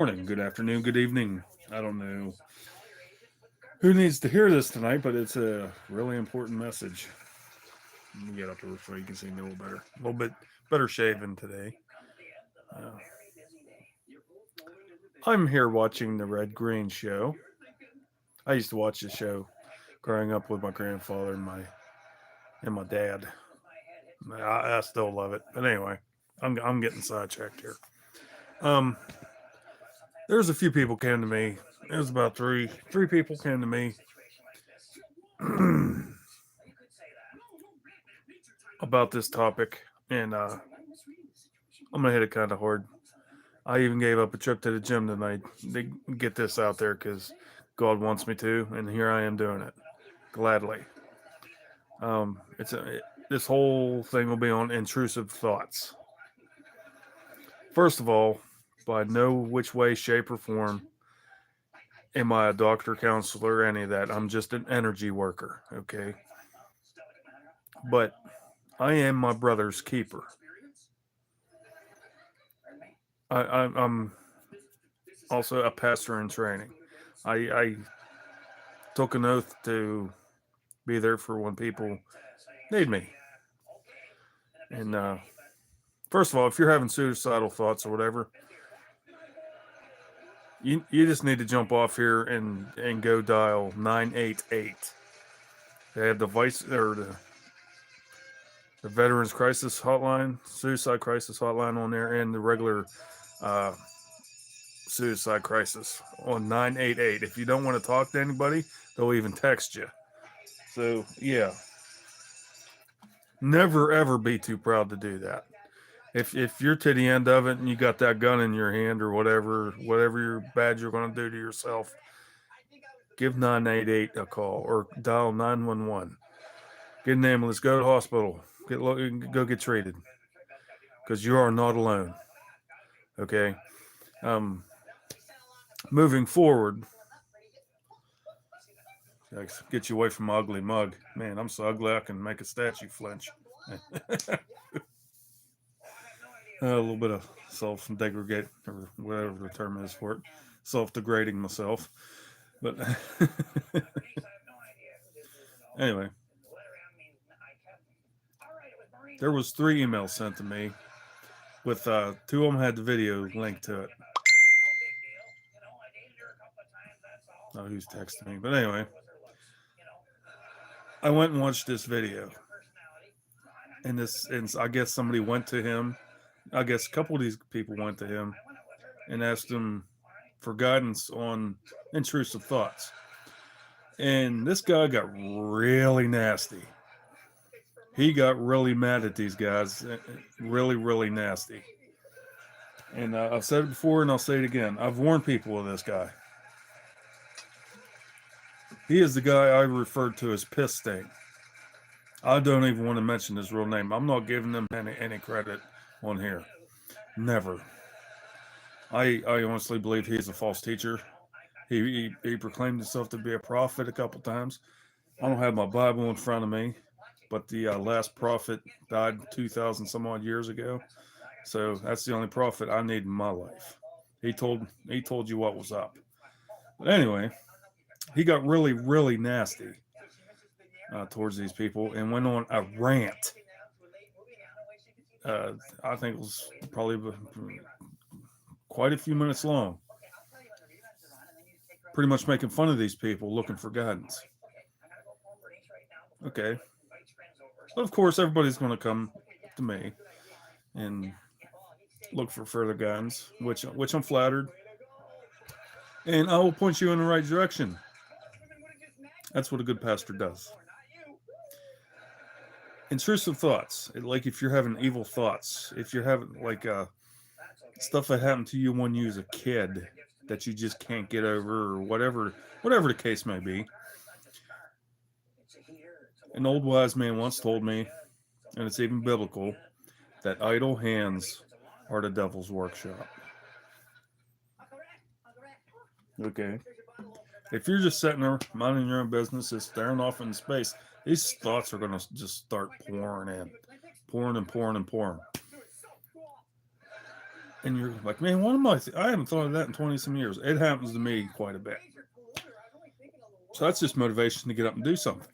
Morning, good afternoon, good evening. I don't know who needs to hear this tonight, but it's a really important message. Let me get up here so you can see me a little better. A little bit better shaven today. Uh, I'm here watching the Red Green Show. I used to watch this show growing up with my grandfather and my dad. I still love it. But anyway, I'm getting sidetracked here. Um, there's a few people came to me. It was about three people came to me about this topic, and I'm gonna hit it kind of hard. I even gave up a trip to the gym tonight to get this out there because God wants me to, and here I am doing it gladly. This whole thing will be on intrusive thoughts. First of all, by no which way, shape, or form am I a doctor, counselor, any of that. I'm just an energy worker, okay? But I am my brother's keeper. I'm also a pastor in training. I took an oath to be there for when people need me. And first of all, if you're having suicidal thoughts or whatever, you just need to jump off here and go dial 988. They have the vice or the Veterans Crisis Hotline, Suicide Crisis Hotline on there, and the regular uh, Suicide Crisis on 988. If you don't want to talk to anybody, they'll even text you. So yeah, never ever be too proud to do that. If you're to the end of it and you got that gun in your hand or whatever you're bad you're going to do to yourself, give 988 a call or dial 911. Get an ambulance, go to the hospital, go get treated because you are not alone. Okay. Um, moving forward, get you away from my ugly mug. Man, I'm so ugly I can make a statue flinch. A little bit of self-degradate or whatever the term is for it, self-degrading myself. But anyway, there was three emails sent to me with two of them had the video linked to it. Oh, who's texting me? But anyway, I went and watched this video, and I guess somebody went to him. I guess a couple of these people went to him and asked him for guidance on intrusive thoughts. And this guy got really nasty. He got really mad at these guys, really, really nasty. And I've said it before and I'll say it again. I've warned people of this guy. He is the guy I referred to as Piss Stain. I don't even want to mention his real name. I'm not giving him any credit on here. Never. I honestly believe he's a false teacher. He proclaimed himself to be a prophet a couple times. I don't have my Bible in front of me, but the last prophet died 2,000 some odd years ago. So that's the only prophet I need in my life. He told you what was up. But anyway, he got really, really nasty towards these people and went on a rant. I think it was probably quite a few minutes long, pretty much making fun of these people looking for guidance. Okay. But of course, everybody's going to come to me and look for further guidance, which I'm flattered, and I will point you in the right direction. That's what a good pastor does. Intrusive thoughts, like if you're having evil thoughts, if you're having like stuff that happened to you when you was a kid that you just can't get over, or whatever the case may be. An old wise man once told me, and it's even biblical, that idle hands are the devil's workshop. Okay. If you're just sitting there minding your own business, just staring off into space, these thoughts are going to just start pouring in, pouring and pouring and pouring. And you're like, man, what am I haven't thought of that in 20 some years. It happens to me quite a bit. So that's just motivation to get up and do something.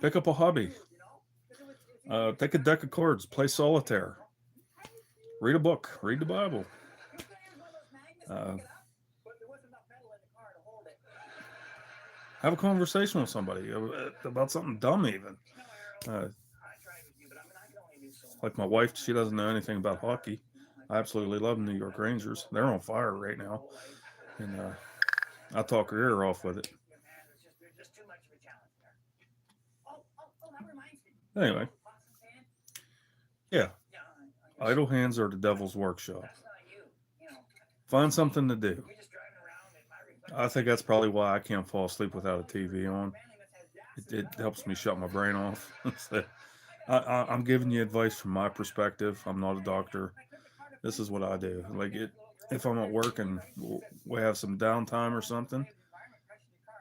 Pick up a hobby. Take a deck of cards. Play solitaire. Read a book. Read the Bible. Uh, have a conversation with somebody about something dumb, even. Uh, like my wife, she doesn't know anything about hockey. I absolutely love the New York Rangers. They're on fire right now. And I talk her ear off with it. Anyway, yeah, idle hands are the devil's workshop. Find something to do. I think that's probably why I can't fall asleep without a TV on. It helps me shut my brain off. So I'm giving you advice from my perspective. I'm not a doctor. This is what I do. Like it, if I'm at work and we have some downtime or something,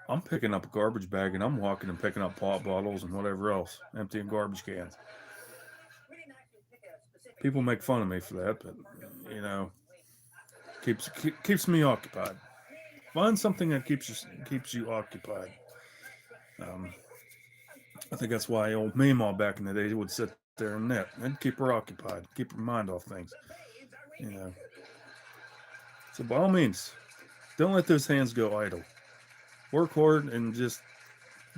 I'm picking up a garbage bag and I'm walking and picking up pop bottles and whatever else, emptying garbage cans. People make fun of me for that, but you know, keeps me occupied. Find something that keeps you occupied. Um, I think that's why old Meemaw back in the day would sit there and knit and keep her occupied, keep her mind off things. You know. So by all means, don't let those hands go idle. Work hard and just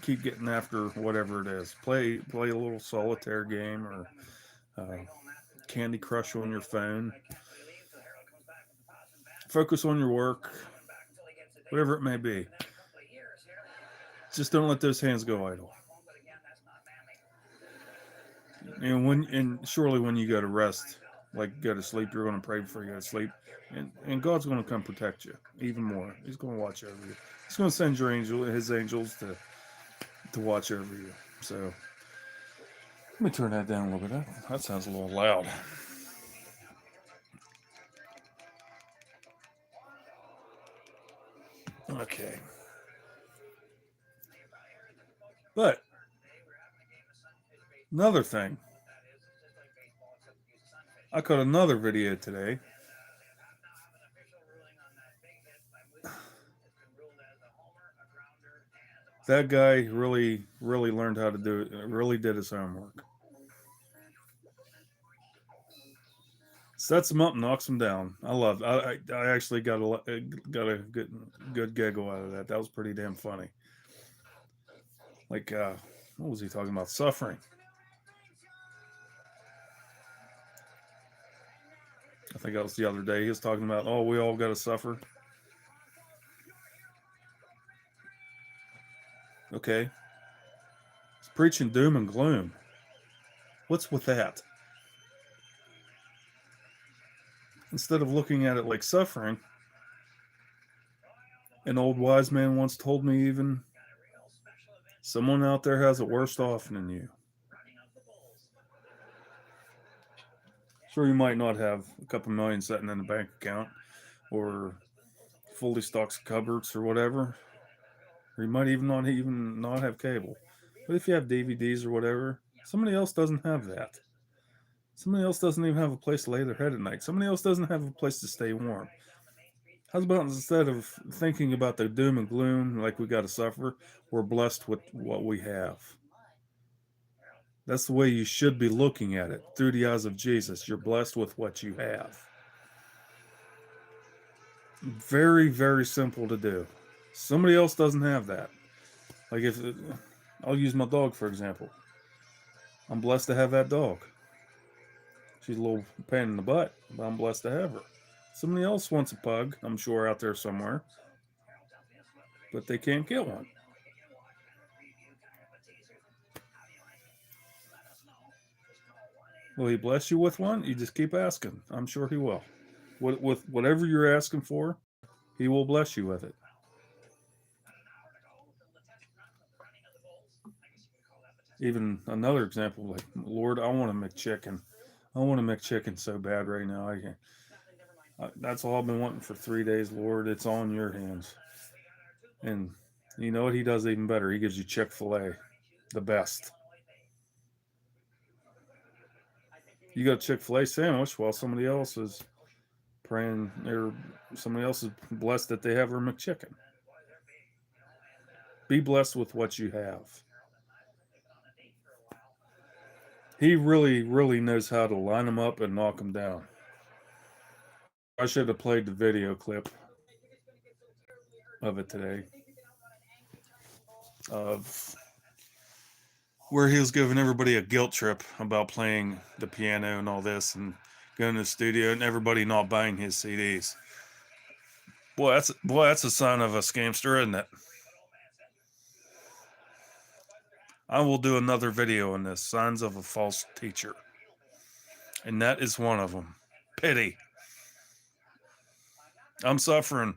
keep getting after whatever it is. Play a little solitaire game or uh, Candy Crush on your phone. Focus on your work, whatever it may be. Just don't let those hands go idle. And surely when you go to rest, like go to sleep, you're going to pray before you go to sleep, and God's going to come protect you even more. He's going to watch over you. He's going to send his angels to watch over you. So let me turn that down a little bit. That sounds a little loud. Okay. But another thing, I caught another video today. That guy really learned how to do it. Really did his homework. Sets him up, knocks him down. I love. I actually got a good giggle out of that. That was pretty damn funny. Like, what was he talking about? Suffering. I think that was the other day. He was talking about, oh, we all got to suffer. Okay. He's preaching doom and gloom. What's with that? Instead of looking at it like suffering, an old wise man once told me even, someone out there has it worse off than you. Sure, you might not have a couple million sitting in the bank account or fully stocked cupboards or whatever, or you might even not have cable. But if you have DVDs or whatever, somebody else doesn't have that. Somebody else doesn't even have a place to lay their head at night. Somebody else doesn't have a place to stay warm. How's about instead of thinking about the doom and gloom like we got to suffer, we're blessed with what we have. That's the way you should be looking at it through the eyes of Jesus. You're blessed with what you have. Very, very simple to do. Somebody else doesn't have that. Like if I'll use my dog for example. I'm blessed to have that dog. She's a little pain in the butt, but I'm blessed to have her. Somebody else wants a pug, I'm sure, out there somewhere, but they can't get one. Will he bless you with one? You just keep asking. I'm sure he will. With whatever you're asking for, he will bless you with it. Even another example, like Lord, I want to make chicken. I want to make chicken so bad right now. I can't. That's all I've been wanting for 3 days, Lord. It's on your hands. And you know what? He does even better. He gives you Chick-fil-A, the best. You got a Chick-fil-A sandwich while somebody else is praying, or somebody else is blessed that they have their McChicken. Be blessed with what you have. He really, really knows how to line them up and knock them down. I should have played the video clip of it today of where he was giving everybody a guilt trip about playing the piano and all this and going to the studio and everybody not buying his CDs. Boy, that's a sign of a scamster, isn't it? I will do another video on this, signs of a false teacher. And that is one of them. Pity. I'm suffering.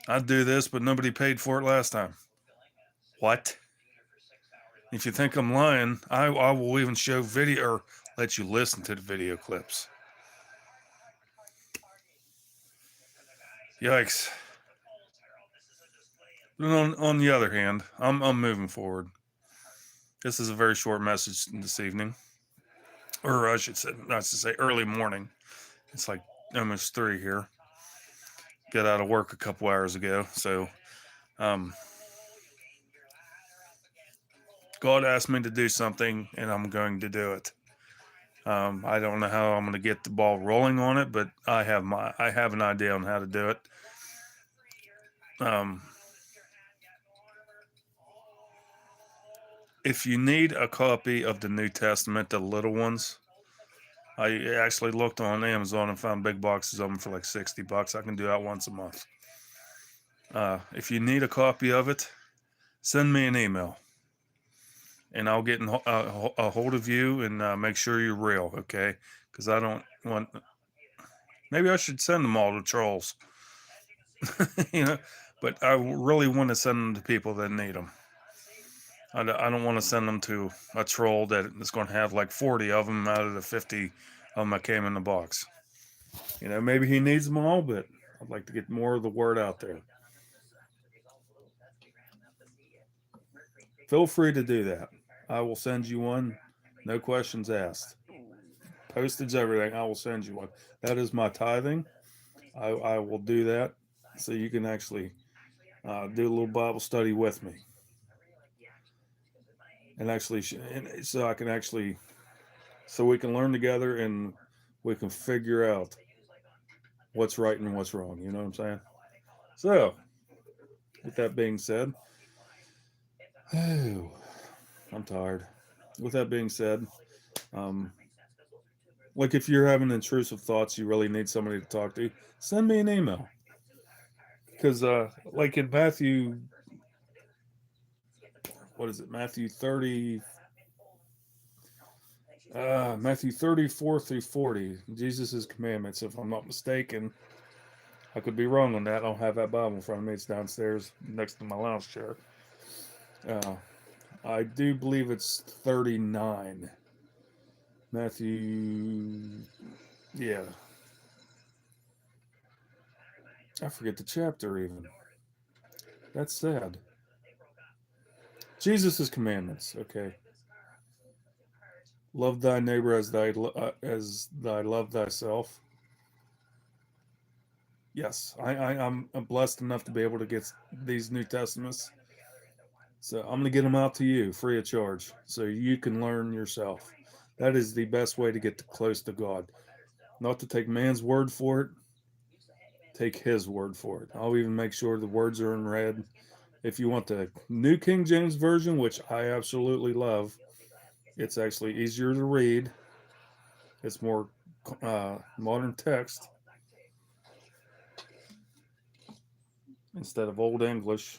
I'd do this, but nobody paid for it last time. What? If you think I'm lying, I will even show video or let you listen to the video clips. Yikes. But on the other hand, I'm moving forward. This is a very short message this evening. Or I should say early morning. It's like almost 3 here. Got out of work a couple hours ago. So God asked me to do something and I'm going to do it. I don't know how I'm going to get the ball rolling on it, but I have an idea on how to do it. If you need a copy of the New Testament, the little ones, I actually looked on Amazon and found big boxes of them for like $60. I can do that once a month. If you need a copy of it, send me an email. And I'll get a hold of you and make sure you're real, okay? Because I don't want... Maybe I should send them all to trolls. But I really want to send them to people that need them. I don't want to send them to a troll that is going to have like 40 of them out of the 50 of them that came in the box. Maybe he needs them all, but I'd like to get more of the word out there. Feel free to do that. I will send you one. No questions asked. Postage, everything. I will send you one. That is my tithing. I will do that so you can actually do a little Bible study with me. And actually, so we can learn together and we can figure out what's right and what's wrong. You know what I'm saying? So, with that being said, I'm tired. With that being said, like if you're having intrusive thoughts, you really need somebody to talk to, send me an email. Because, like in Matthew, what is it? Matthew 34 through 40, Jesus' commandments, if I'm not mistaken. I could be wrong on that. I don't have that Bible in front of me. It's downstairs next to my lounge chair. I do believe it's 39. Matthew, yeah. I forget the chapter even. That's sad. Jesus' commandments, okay. Love thy neighbor as thy love thyself. Yes, I'm blessed enough to be able to get these New Testaments. So I'm going to get them out to you free of charge so you can learn yourself. That is the best way to get close to God. Not to take man's word for it. Take his word for it. I'll even make sure the words are in red. If you want the New King James Version, which I absolutely love, it's actually easier to read. It's more modern text instead of Old English.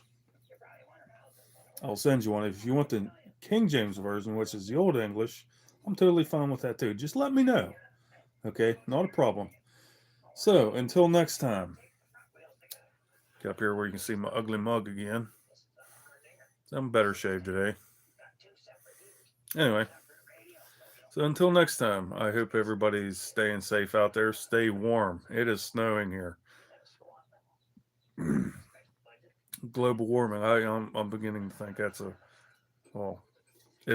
I'll send you one. If you want the King James Version, which is the Old English, I'm totally fine with that too. Just let me know. Okay, not a problem. So, until next time. Get up here where you can see my ugly mug again. I'm better shaved today. Anyway, so until next time, I hope everybody's staying safe out there. Stay warm. It is snowing here. Global warming. I'm beginning to think that's it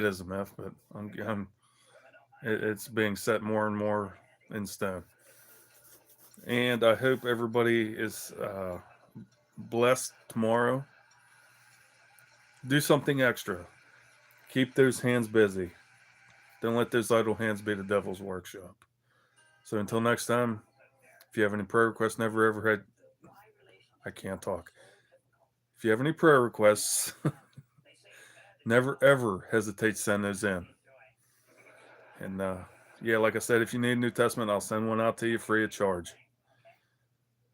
is a myth, but I'm It's being set more and more in stone. And I hope everybody is blessed tomorrow. Do something extra. Keep those hands busy. Don't let those idle hands be the devil's workshop. So until next time, if you have any prayer requests, never ever had. I can't talk. If you have any prayer requests, never ever hesitate to send those in. And yeah, like I said, if you need a New Testament, I'll send one out to you free of charge.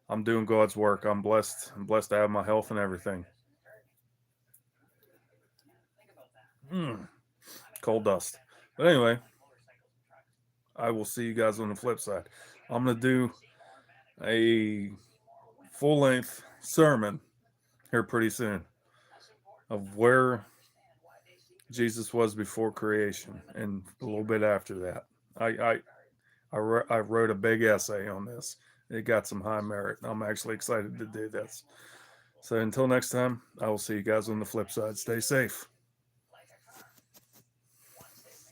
I'm doing God's work. I'm blessed. I'm blessed to have my health and everything. Coal dust. But anyway, I will see you guys on the flip side. I'm going to do a full length sermon here pretty soon of where Jesus was before creation and a little bit after that. I wrote a big essay on this. It got some high merit. I'm actually excited to do this. So until next time, I will see you guys on the flip side. Stay safe.